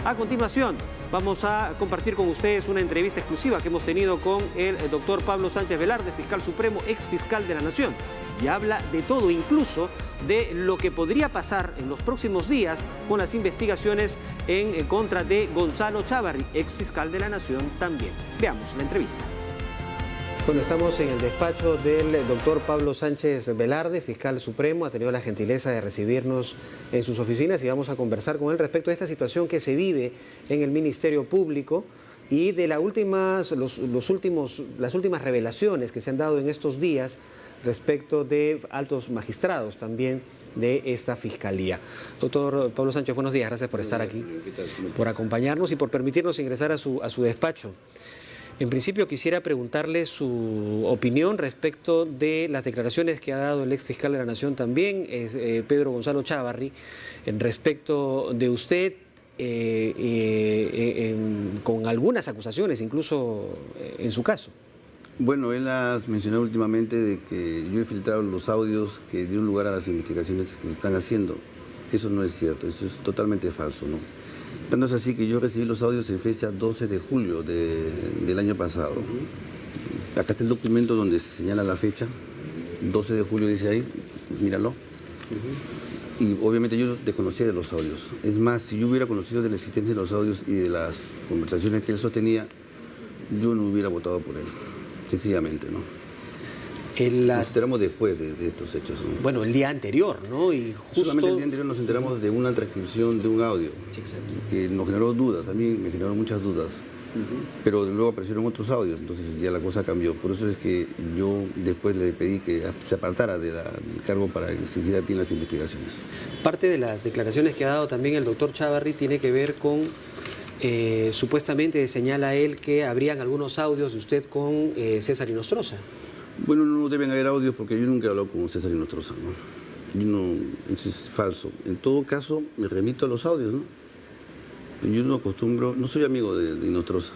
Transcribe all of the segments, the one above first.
A continuación, vamos a compartir con ustedes una entrevista exclusiva que hemos tenido con el doctor Pablo Sánchez Velarde, fiscal supremo, ex fiscal de la Nación. Y habla de todo, incluso de lo que podría pasar en los próximos días con las investigaciones en contra de Gonzalo Chávarri, ex fiscal de la Nación también. Veamos la entrevista. Bueno, estamos en el despacho del doctor Pablo Sánchez Velarde, fiscal supremo. Ha tenido la gentileza de recibirnos en sus oficinas y vamos a conversar con él respecto a esta situación que se vive en el Ministerio Público y de las últimas revelaciones que se han dado en estos días respecto de altos magistrados también de esta fiscalía. Doctor Pablo Sánchez, buenos días, gracias por estar aquí, por acompañarnos y por permitirnos ingresar a su despacho. En principio quisiera preguntarle su opinión respecto de las declaraciones que ha dado el ex fiscal de la Nación también, Pedro Gonzalo Chávarri, en respecto de usted, con algunas acusaciones, incluso en su caso. Bueno, él ha mencionado últimamente de que yo he filtrado los audios que dieron lugar a las investigaciones que se están haciendo. Eso no es cierto, eso es totalmente falso, ¿no? Tanto es así que yo recibí los audios en fecha 12 de julio del año pasado. Acá está el documento donde se señala la fecha, 12 de julio dice ahí, míralo. Y obviamente yo desconocía de los audios. Es más, si yo hubiera conocido de la existencia de los audios y de las conversaciones que él sostenía, yo no hubiera votado por él, sencillamente, ¿no? Nos enteramos después de estos hechos, ¿no? Bueno, el día anterior, ¿no? Y justo... Solamente el día anterior nos enteramos de una transcripción de un audio. Exacto. Que nos generó dudas, a mí me generó muchas dudas. Pero luego aparecieron otros audios, entonces ya la cosa cambió. Por eso es que yo después le pedí que se apartara del cargo para que se hiciera bien las investigaciones. Parte de las declaraciones que ha dado también el doctor Chávarri tiene que ver con... supuestamente señala él que habrían algunos audios de usted con César Inostroza. Bueno, no deben haber audios porque yo nunca he hablado con César Inostroza, ¿no? Eso es falso. En todo caso, me remito a los audios, ¿no? Yo no acostumbro, no soy amigo de Inostroza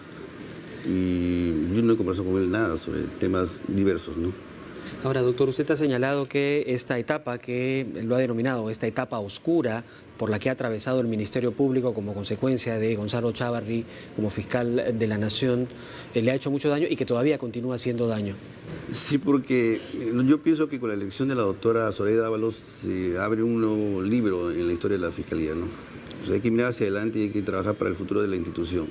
y yo no he conversado con él nada sobre temas diversos, ¿no? Ahora, doctor, usted ha señalado que esta etapa, que lo ha denominado esta etapa oscura por la que ha atravesado el Ministerio Público como consecuencia de Gonzalo Chávarri como fiscal de la Nación, le ha hecho mucho daño y que todavía continúa haciendo daño. Sí, porque yo pienso que con la elección de la doctora Zoraida Ábalos se abre un nuevo libro en la historia de la Fiscalía, ¿no? O sea, hay que mirar hacia adelante y hay que trabajar para el futuro de la institución.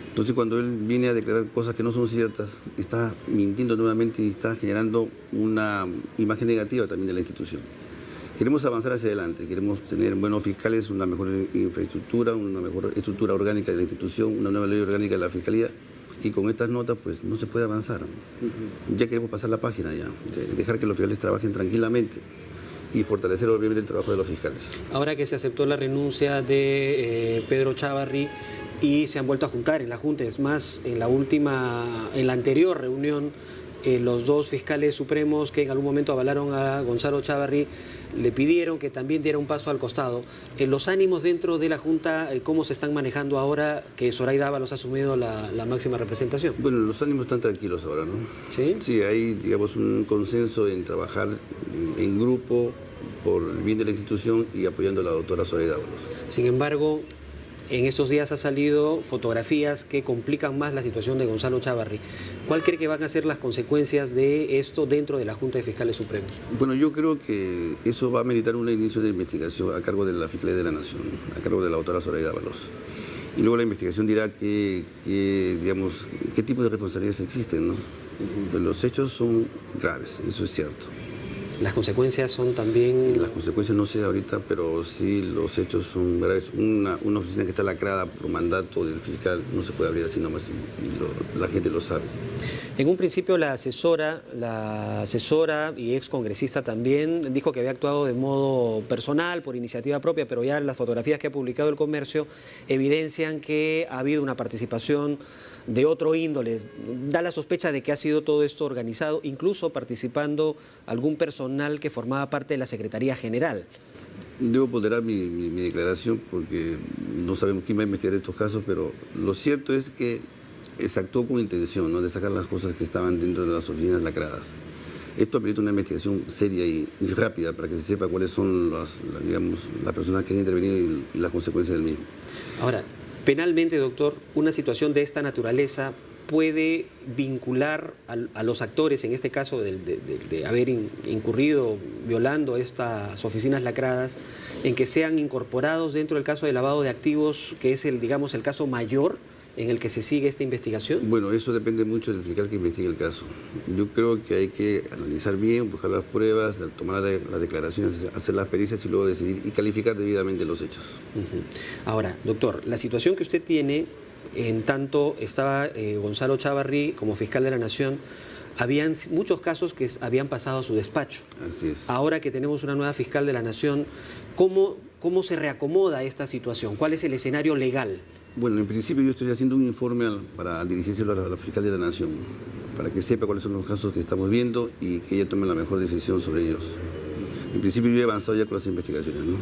Entonces, cuando él viene a declarar cosas que no son ciertas, está mintiendo nuevamente y está generando una imagen negativa también de la institución. Queremos avanzar hacia adelante, queremos tener buenos fiscales, una mejor infraestructura, una mejor estructura orgánica de la institución, una nueva ley orgánica de la Fiscalía, y con estas notas pues no se puede avanzar. Ya queremos pasar la página ya, dejar que los fiscales trabajen tranquilamente y fortalecer obviamente el trabajo de los fiscales. Ahora que se aceptó la renuncia de Pedro Chávarri y se han vuelto a juntar en la Junta, es más, en la anterior reunión, los dos fiscales supremos que en algún momento avalaron a Gonzalo Chávarri le pidieron que también diera un paso al costado. Los ánimos dentro de la Junta, ¿cómo se están manejando ahora que Zoraida Ábalos ha asumido la máxima representación? Bueno, los ánimos están tranquilos ahora, ¿no? ¿Sí? Sí, hay, digamos, un consenso en trabajar en grupo por el bien de la institución y apoyando a la doctora Zoraida Ábalos. Sin embargo, en estos días ha salido fotografías que complican más la situación de Gonzalo Chávarri. ¿Cuál cree que van a ser las consecuencias de esto dentro de la Junta de Fiscales Supremos? Bueno, yo creo que eso va a meritar un inicio de investigación a cargo de la Fiscalía de la Nación, a cargo de la doctora Zoraida Ábalos. Y luego la investigación dirá digamos, qué tipo de responsabilidades existen, ¿no? Pues los hechos son graves, eso es cierto. ¿Las consecuencias son también...? Las consecuencias no sé ahorita, pero sí los hechos son graves. Una oficina que está lacrada por mandato del fiscal no se puede abrir así nomás, y la gente lo sabe. En un principio la asesora y ex congresista también dijo que había actuado de modo personal, por iniciativa propia, pero ya las fotografías que ha publicado El Comercio evidencian que ha habido una participación de otro índole. Da la sospecha de que ha sido todo esto organizado, incluso participando algún personal que formaba parte de la Secretaría General. Debo ponderar mi declaración porque no sabemos quién va a investigar estos casos, pero lo cierto es que se actuó con intención, ¿no?, de sacar las cosas que estaban dentro de las oficinas lacradas. Esto amerita una investigación seria y rápida para que se sepa cuáles son las personas que han intervenido y las consecuencias del mismo. Ahora, Penalmente, doctor, una situación de esta naturaleza puede vincular a los actores, en este caso de haber incurrido violando estas oficinas lacradas, en que sean incorporados dentro del caso de lavado de activos, que es digamos, el caso mayor en el que se sigue esta investigación? Bueno, eso depende mucho del fiscal que investigue el caso. Yo creo que hay que analizar bien, buscar las pruebas, tomar las declaraciones, hacer las pericias y luego decidir y calificar debidamente los hechos. Ahora, doctor, la situación que usted tiene, en tanto estaba Gonzalo Chávarri como fiscal de la Nación, habían muchos casos que habían pasado a su despacho. Así es. Ahora que tenemos una nueva fiscal de la Nación, ¿cómo se reacomoda esta situación? ¿Cuál es el escenario legal? Bueno, en principio yo estoy haciendo un informe para dirigírselo a la fiscal de la Nación, para que sepa cuáles son los casos que estamos viendo y que ella tome la mejor decisión sobre ellos. En principio yo he avanzado ya con las investigaciones, ¿no?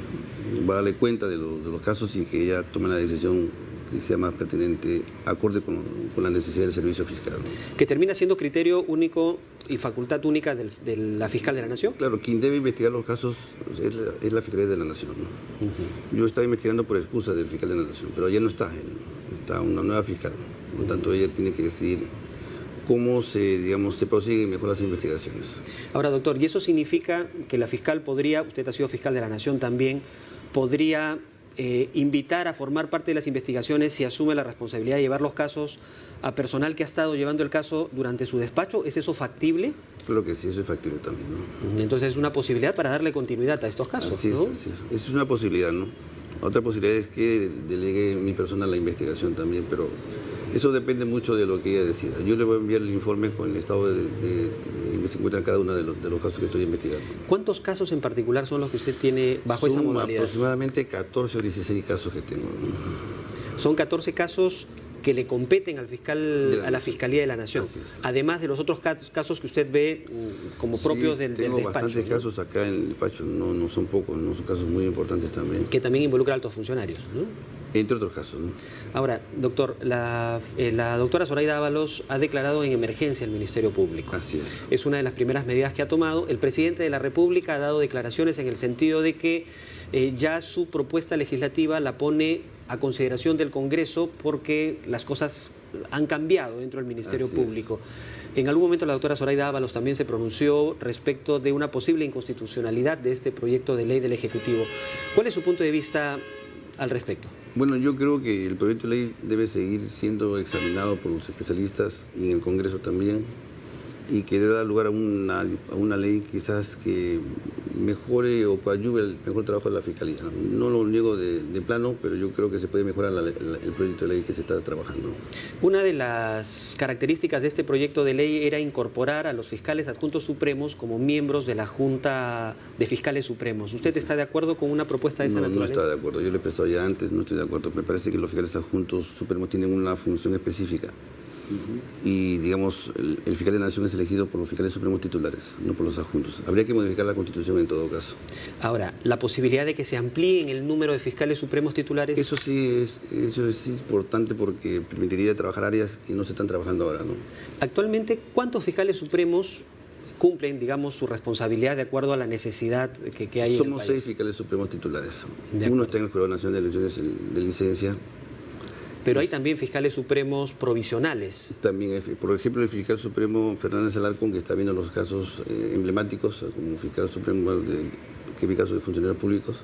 Va a darle cuenta de los casos y que ella tome la decisión que sea más pertinente, acorde con la necesidad del servicio fiscal, ¿no? Que termina siendo criterio único y facultad única de la fiscal de la Nación. Claro, quien debe investigar los casos es la Fiscalía de la Nación, ¿no? Yo estaba investigando por excusa del fiscal de la Nación, pero ya no está él, está una nueva fiscal. Por lo tanto, ella tiene que decidir cómo se prosiguen mejor las investigaciones. Ahora, doctor, ¿y eso significa que la fiscal podría, usted ha sido fiscal de la Nación también, podría invitar a formar parte de las investigaciones si asume la responsabilidad de llevar los casos a personal que ha estado llevando el caso durante su despacho? ¿Es eso factible? Claro que sí, eso es factible también, ¿no? Entonces es una posibilidad para darle continuidad a estos casos, así es, ¿no? Así es. Eso es una posibilidad, ¿no? Otra posibilidad es que delegue mi persona a la investigación también, pero eso depende mucho de lo que ella decida. Yo le voy a enviar el informe con el estado en que se encuentra cada uno de los casos que estoy investigando. ¿Cuántos casos en particular son los que usted tiene bajo esa modalidad? Aproximadamente 14 o 16 casos que tengo, ¿no? Son 14 casos que le competen al fiscal, a la Fiscalía de la Nación, además de los otros casos que usted ve como propios del despacho. Tengo bastantes casos acá en el despacho, no son pocos, no son casos muy importantes también. Que también involucra a altos funcionarios, ¿no? Entre otros casos, ¿no? Ahora, doctor, la doctora Zoraida Ábalos ha declarado en emergencia el Ministerio Público. Así es. Es una de las primeras medidas que ha tomado. El presidente de la República ha dado declaraciones en el sentido de que ya su propuesta legislativa la pone a consideración del Congreso porque las cosas han cambiado dentro del Ministerio Público. En algún momento la doctora Zoraida Ábalos también se pronunció respecto de una posible inconstitucionalidad de este proyecto de ley del Ejecutivo. ¿Cuál es su punto de vista al respecto? Bueno, yo creo que el proyecto de ley debe seguir siendo examinado por los especialistas y en el Congreso también, y que debe dar lugar a una ley quizás que mejore o coadyuve el mejor trabajo de la Fiscalía. No lo niego de plano, pero yo creo que se puede mejorar el proyecto de ley que se está trabajando. Una de las características de este proyecto de ley era incorporar a los fiscales adjuntos supremos como miembros de la Junta de Fiscales Supremos. ¿Usted está de acuerdo con una propuesta de esa naturaleza? No está de acuerdo. Yo le he expresado ya antes, no estoy de acuerdo. Me parece que los fiscales adjuntos supremos tienen una función específica. Y, digamos, el fiscal de la Nación es elegido por los fiscales supremos titulares, no por los adjuntos. Habría que modificar la Constitución en todo caso. Ahora, la posibilidad de que se amplíen el número de fiscales supremos titulares... Eso sí es importante porque permitiría trabajar áreas que no se están trabajando ahora, ¿no? Actualmente, ¿cuántos fiscales supremos cumplen, digamos, su responsabilidad de acuerdo a la necesidad que hay en el país? Somos 6 fiscales supremos titulares. Uno está en el Jurado Nacional de Elecciones de licencia. Pero hay también fiscales supremos provisionales. También, por ejemplo, el fiscal supremo Fernández Alarcón, que está viendo los casos emblemáticos, como fiscal supremo que es el caso de funcionarios públicos.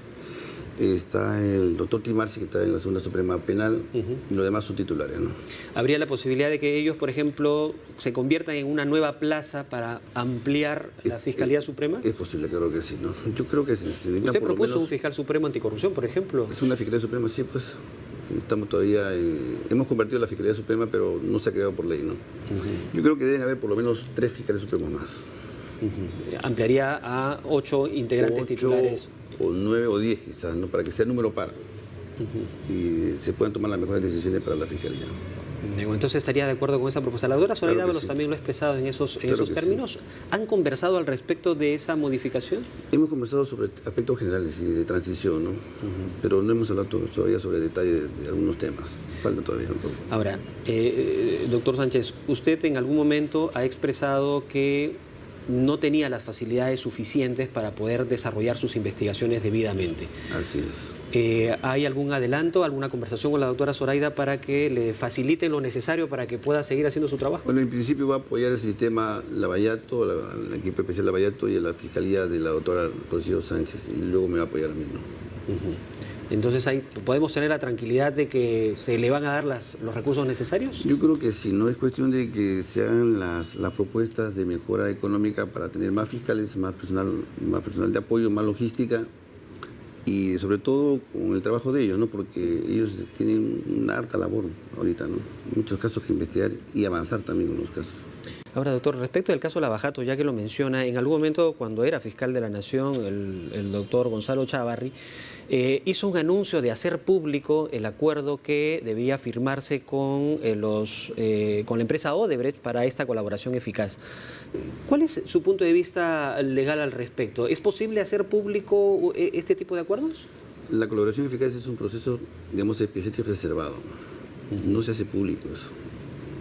Está el doctor Timarchi, que está en la Segunda Suprema Penal, y los demás son titulares, ¿no? ¿Habría la posibilidad de que ellos, por ejemplo, se conviertan en una nueva plaza para ampliar la Fiscalía Suprema? Es posible, claro que sí, ¿no? Yo creo que se necesita. ¿Usted propuso un fiscal supremo anticorrupción, por ejemplo? Es una Fiscalía Suprema, sí, pues. Estamos todavía hemos convertido la Fiscalía Suprema, pero no se ha creado por ley, ¿no? Yo creo que deben haber por lo menos 3 fiscales supremos más. Ampliaría a 8 integrantes titulares. O 9 o 10 quizás, ¿no? Para que sea número par. Y se puedan tomar las mejores decisiones para la Fiscalía. Entonces estaría de acuerdo con esa propuesta. La doctora Zoraida Ábalos también lo ha expresado en esos términos. Sí. ¿Han conversado al respecto de esa modificación? Hemos conversado sobre aspectos generales y de transición, ¿no? Pero no hemos hablado todavía sobre detalles de algunos temas. Falta todavía un poco. Ahora, doctor Sánchez, usted en algún momento ha expresado que no tenía las facilidades suficientes para poder desarrollar sus investigaciones debidamente. Así es. ¿Hay algún adelanto, alguna conversación con la doctora Zoraida para que le faciliten lo necesario para que pueda seguir haciendo su trabajo? Bueno, en principio va a apoyar el sistema Lavallato, el equipo especial Lavallato y a la fiscalía de la doctora Rocío Sánchez, y luego me va a apoyar a mí, ¿no? Entonces, ahí podemos tener la tranquilidad de que se le van a dar los recursos necesarios. Yo creo que sí, no es cuestión de que se hagan las propuestas de mejora económica para tener más fiscales, más personal de apoyo, más logística y sobre todo con el trabajo de ellos, ¿no? Porque ellos tienen una harta labor ahorita, ¿no? Muchos casos que investigar y avanzar también con los casos. Ahora, doctor, respecto del caso Lavajato, ya que lo menciona, en algún momento cuando era fiscal de la Nación, el doctor Gonzalo Chávarri hizo un anuncio de hacer público el acuerdo que debía firmarse con la empresa Odebrecht para esta colaboración eficaz. ¿Cuál es su punto de vista legal al respecto? ¿Es posible hacer público este tipo de acuerdos? La colaboración eficaz es un proceso, digamos, especial y reservado. No se hace público eso.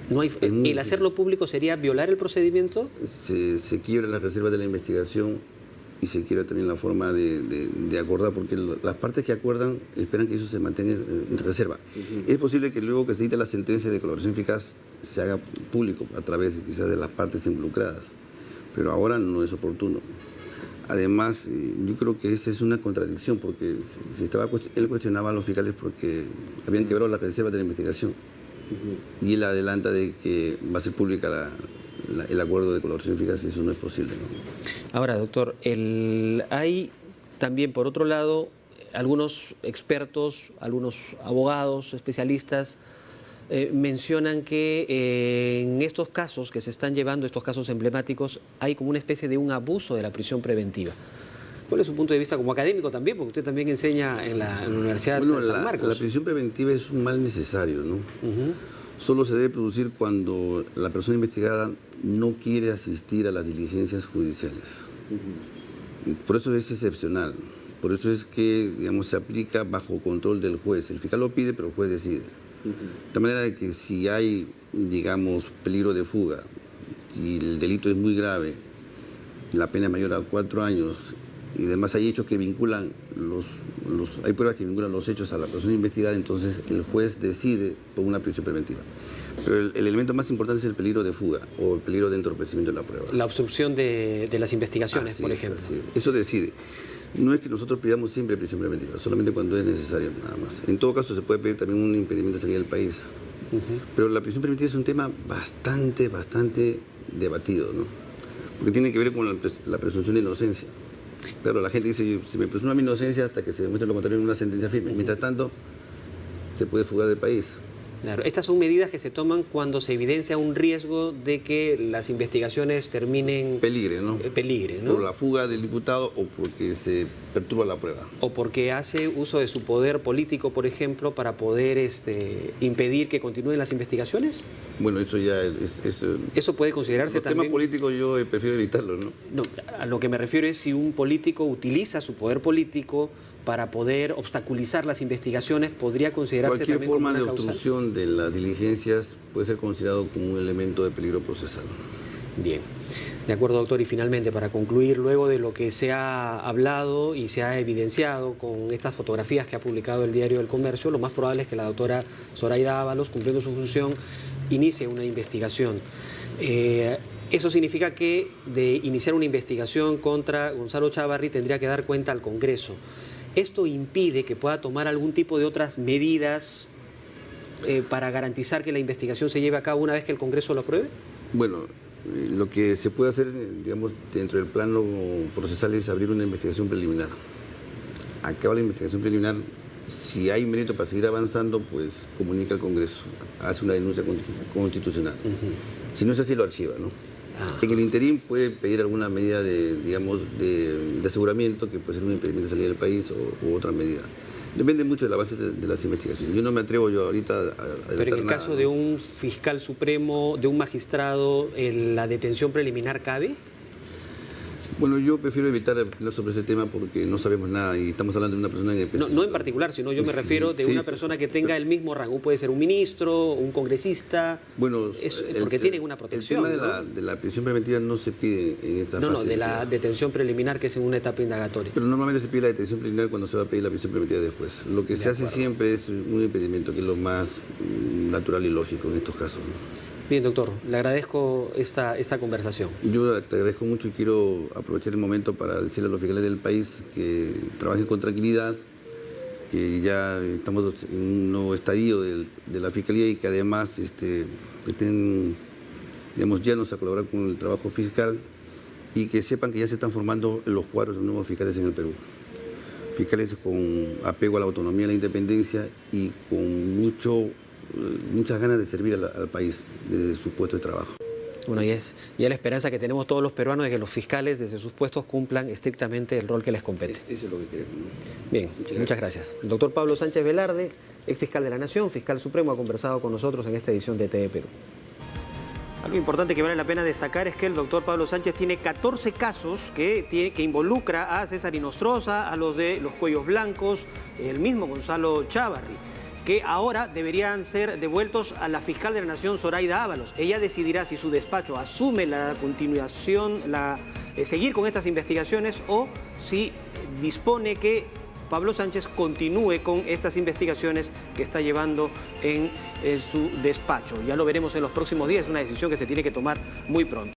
No hay, ¿el hacerlo público sería violar el procedimiento? Se quiebra la reserva de la investigación y se quiebra también la forma de acordar, porque las partes que acuerdan esperan que eso se mantenga en reserva. Es posible que luego que se dicte la sentencia de colaboración eficaz se haga público a través quizás de las partes involucradas, pero ahora no es oportuno. Además, yo creo que esa es una contradicción, porque él cuestionaba a los fiscales porque habían quebrado la reserva de la investigación. Y él adelanta de que va a ser pública el acuerdo de colaboración eficaz y eso no es posible, ¿no? Ahora, doctor, hay también, por otro lado, algunos expertos, algunos abogados, especialistas, mencionan que en estos casos que se están llevando, estos casos emblemáticos, hay como una especie de un abuso de la prisión preventiva. ¿Cuál es su punto de vista como académico también? Porque usted también enseña en la Universidad de San Marcos. La prisión preventiva es un mal necesario, ¿no? Solo se debe producir cuando la persona investigada no quiere asistir a las diligencias judiciales. Por eso es excepcional. Por eso es que, digamos, se aplica bajo control del juez. El fiscal lo pide, pero el juez decide. De manera que si hay, digamos, peligro de fuga, si el delito es muy grave, la pena es mayor a 4 años, y además hay hechos que vinculan hay pruebas que vinculan los hechos a la persona investigada, entonces el juez decide por una prisión preventiva. Pero el elemento más importante es el peligro de fuga o el peligro de entorpecimiento de la prueba. La obstrucción de las investigaciones, así por es, ejemplo. Eso decide. No es que nosotros pidamos siempre prisión preventiva, solamente cuando es necesario, nada más. En todo caso se puede pedir también un impedimento de salida del país. Pero la prisión preventiva es un tema bastante debatido, ¿no? Porque tiene que ver con la presunción de inocencia. Claro, la gente dice, se me presume mi inocencia hasta que se demuestre lo contrario en una sentencia firme. Mientras tanto, se puede fugar del país. Claro, estas son medidas que se toman cuando se evidencia un riesgo de que las investigaciones terminen... Peligre, ¿no? Peligre, ¿no? Por la fuga del diputado o porque se perturba la prueba. O porque hace uso de su poder político, por ejemplo, para poder impedir que continúen las investigaciones. Bueno, eso ya Eso puede considerarse también... El tema político yo prefiero evitarlo, ¿no? No, a lo que me refiero es si un político utiliza su poder político para poder obstaculizar las investigaciones, podría considerarse también como una Cualquier forma de causal. obstrucción de las diligencias puede ser considerado como un elemento de peligro procesal. Bien. De acuerdo, doctor. Y finalmente, para concluir, luego de lo que se ha hablado y se ha evidenciado con estas fotografías que ha publicado el Diario del Comercio, lo más probable es que la doctora Zoraida Ábalos, cumpliendo su función, inicie una investigación. Eso significa que de iniciar una investigación contra Gonzalo Chávarri tendría que dar cuenta al Congreso. ¿Esto impide que pueda tomar algún tipo de otras medidas para garantizar que la investigación se lleve a cabo una vez que el Congreso lo apruebe? Bueno, lo que se puede hacer, digamos, dentro del plano procesal es abrir una investigación preliminar. Acaba la investigación preliminar, si hay mérito para seguir avanzando, pues comunica al Congreso, hace una denuncia constitucional. Si no es así, lo archiva, ¿no? En el interín puede pedir alguna medida de aseguramiento, que puede ser un impedimento de salida del país o otra medida. Depende mucho del avance de las investigaciones. Yo no me atrevo ahorita a Pero en el caso de un fiscal supremo, de un magistrado, ¿la detención preliminar cabe? Bueno, yo prefiero evitar hablar sobre ese tema porque no sabemos nada y estamos hablando de una persona en no en particular, sino yo me refiero de una persona que tenga el mismo rango. Puede ser un ministro, un congresista, bueno, porque tienen una protección. El tema de la prisión preventiva no se pide en esta fase. No, de la detención preliminar, que es en una etapa indagatoria. Pero normalmente se pide la detención preliminar cuando se va a pedir la prisión preventiva después. Lo que se hace siempre es un impedimento, que es lo más natural y lógico en estos casos, ¿no? Bien, doctor, le agradezco esta conversación. Yo te agradezco mucho y quiero aprovechar el momento para decirle a los fiscales del país que trabajen con tranquilidad, que ya estamos en un nuevo estadio de la Fiscalía y que además estén, digamos, llanos a colaborar con el trabajo fiscal y que sepan que ya se están formando los cuadros de nuevos fiscales en el Perú. Fiscales con apego a la autonomía, a la independencia y con muchas ganas de servir al país desde su puesto de trabajo. Bueno, y es la esperanza que tenemos todos los peruanos de que los fiscales desde sus puestos cumplan estrictamente el rol que les compete. Eso es lo que queremos, ¿no? Bien, muchas gracias. El doctor Pablo Sánchez Velarde, ex fiscal de la Nación, fiscal supremo, ha conversado con nosotros en esta edición de TV Perú. Algo importante que vale la pena destacar es que el doctor Pablo Sánchez tiene 14 casos que involucra a César Inostroza, a los de los Cuellos Blancos, el mismo Gonzalo Chávarri, que ahora deberían ser devueltos a la fiscal de la Nación, Zoraida Ábalos. Ella decidirá si su despacho asume la continuación, seguir con estas investigaciones o si dispone que Pablo Sánchez continúe con estas investigaciones que está llevando en su despacho. Ya lo veremos en los próximos días, es una decisión que se tiene que tomar muy pronto.